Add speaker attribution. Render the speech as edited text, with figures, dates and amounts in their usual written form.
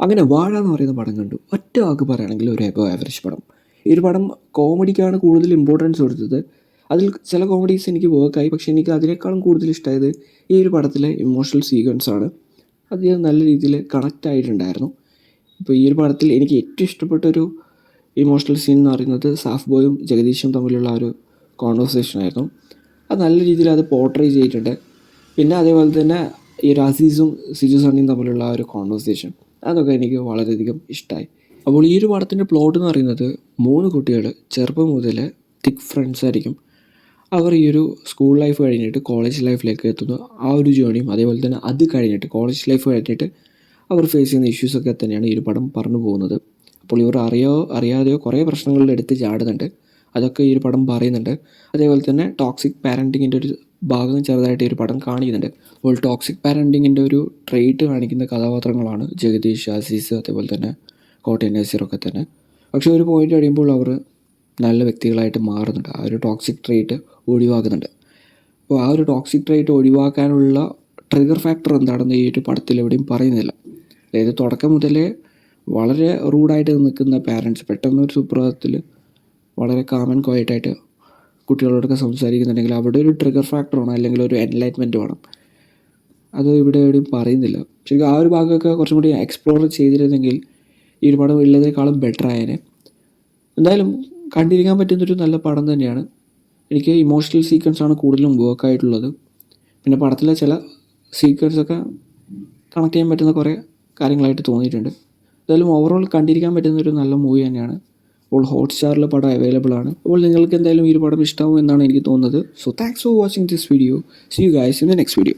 Speaker 1: അങ്ങനെ വാഴ എന്ന് പറയുന്ന പടം കണ്ടു. ഒറ്റ വാക്ക് പറയുകയാണെങ്കിൽ ഒരു എബോ ആവറേജ് പടം. ഈ ഒരു പടം കോമഡിക്കാണ് കൂടുതൽ ഇമ്പോർട്ടൻസ് കൊടുത്തത്. അതിൽ ചില കോമഡീസ് എനിക്ക് വർക്കായി, പക്ഷേ എനിക്ക് അതിനേക്കാളും കൂടുതൽ ഇഷ്ടമായത് ഈ ഒരു പടത്തിലെ ഇമോഷണൽ സീക്വൻസാണ്. അത് നല്ല രീതിയിൽ കണക്റ്റ് ആയിട്ടുണ്ടായിരുന്നു. ഇപ്പോൾ ഈ ഒരു പടത്തിൽ എനിക്ക് ഏറ്റവും ഇഷ്ടപ്പെട്ടൊരു ഇമോഷണൽ സീൻ എന്ന് പറയുന്നത് സാഫ് ബോയും ജഗദീഷും തമ്മിലുള്ള ഒരു കോൺവെർസേഷനായിരുന്നു. അത് നല്ല രീതിയിൽ അത് പോർട്രേ ചെയ്തിട്ടുണ്ട്. പിന്നെ അതേപോലെ തന്നെ ഈ ഒരു അസീസും സിജു സണ്ണിയും തമ്മിലുള്ള ആ ഒരു കോൺവെർസേഷൻ, അതൊക്കെ എനിക്ക് വളരെയധികം ഇഷ്ടമായി. അപ്പോൾ ഈ ഒരു പടത്തിൻ്റെ പ്ലോട്ട് എന്ന് പറയുന്നത് 3 കുട്ടികൾ ചെറുപ്പം മുതൽ തിക്ക് ഫ്രണ്ട്സ് ആയിരിക്കും. അവർ ഈ ഒരു സ്കൂൾ ലൈഫ് കഴിഞ്ഞിട്ട് കോളേജ് ലൈഫിലേക്ക് എത്തുന്നു. ആ ഒരു ജേണിയും അതേപോലെ തന്നെ അത് കഴിഞ്ഞിട്ട് കോളേജ് ലൈഫ് കഴിഞ്ഞിട്ട് അവർ ഫേസ് ചെയ്യുന്ന ഇഷ്യൂസൊക്കെ തന്നെയാണ് ഈ ഒരു പടം പറഞ്ഞു പോകുന്നത്. അപ്പോൾ ഇവർ അറിയാതെയോ കുറേ പ്രശ്നങ്ങളുടെ എടുത്ത് ചാടുന്നുണ്ട്. അതൊക്കെ ഈ ഒരു പടം പറയുന്നുണ്ട്. അതേപോലെ തന്നെ ടോക്സിക് പാരൻറ്റിങ്ങിൻ്റെ ഒരു ഭാഗം ചെറുതായിട്ട് ഈ ഒരു പടം കാണിക്കുന്നുണ്ട്. അപ്പോൾ ടോക്സിക് പാരൻറ്റിങ്ങിൻ്റെ ഒരു ട്രെയ്റ്റ് കാണിക്കുന്ന കഥാപാത്രങ്ങളാണ് ജഗദീഷ്, അസീസ്, അതേപോലെ തന്നെ കോട്ടയം നസീറൊക്കെ തന്നെ. പക്ഷേ ഒരു പോയിൻ്റ് കഴിയുമ്പോൾ അവർ നല്ല വ്യക്തികളായിട്ട് മാറുന്നുണ്ട്. ആ ഒരു ടോക്സിക് ട്രെയ്റ്റ് ഒഴിവാക്കുന്നുണ്ട്. അപ്പോൾ ആ ഒരു ടോക്സിക് ട്രെയ്റ്റ് ഒഴിവാക്കാനുള്ള ട്രിഗർ ഫാക്ടർ എന്താണെന്ന് ഈ ഒരു പടത്തിൽ എവിടെയും പറയുന്നില്ല. അതായത് തുടക്കം മുതലേ വളരെ റൂഡായിട്ട് നിൽക്കുന്ന പാരൻസ് പെട്ടെന്നൊരു സുപ്രഭാതത്തിൽ വളരെ കാമൻ ക്വയറ്റായിട്ട് കുട്ടികളോടൊക്കെ സംസാരിക്കുന്നുണ്ടെങ്കിൽ അവിടെ ഒരു ട്രിഗർ ഫാക്ടർ വേണം, അല്ലെങ്കിൽ ഒരു എൻലൈറ്റ്മെൻറ്റ് വേണം. അത് ഇവിടെ എവിടെയും പറയുന്നില്ല. ശരിക്കും ആ ഒരു ഭാഗമൊക്കെ കുറച്ചും കൂടി എക്സ്പ്ലോർ ചെയ്തിരുന്നെങ്കിൽ ഈ ഒരു പടം ഉള്ളതിനേക്കാളും ബെറ്റർ ആയേനെ. എന്തായാലും കണ്ടിരിക്കാൻ പറ്റുന്നൊരു നല്ല പടം തന്നെയാണ്. എനിക്ക് ഇമോഷണൽ സീക്വൻസാണ് കൂടുതലും വർക്കായിട്ടുള്ളത്. പിന്നെ പടത്തിലെ ചില സീക്വൻസൊക്കെ കണക്ട് ചെയ്യാൻ പറ്റുന്ന കുറേ കാര്യങ്ങളായിട്ട് തോന്നിയിട്ടുണ്ട്. എന്തായാലും ഓവറോൾ കണ്ടിരിക്കാൻ പറ്റുന്നൊരു നല്ല മൂവി തന്നെയാണ്. അപ്പോൾ ഹോട്ട്സ്റ്റാറിൽ പടം അവൈലബിൾ ആണ്. അപ്പോൾ നിങ്ങൾക്ക് എന്തായാലും ഈ ഒരു പടം ഇഷ്ടമാവും എന്നാണ് എനിക്ക് തോന്നുന്നത്. So thanks for watching this video. See you guys in the next video.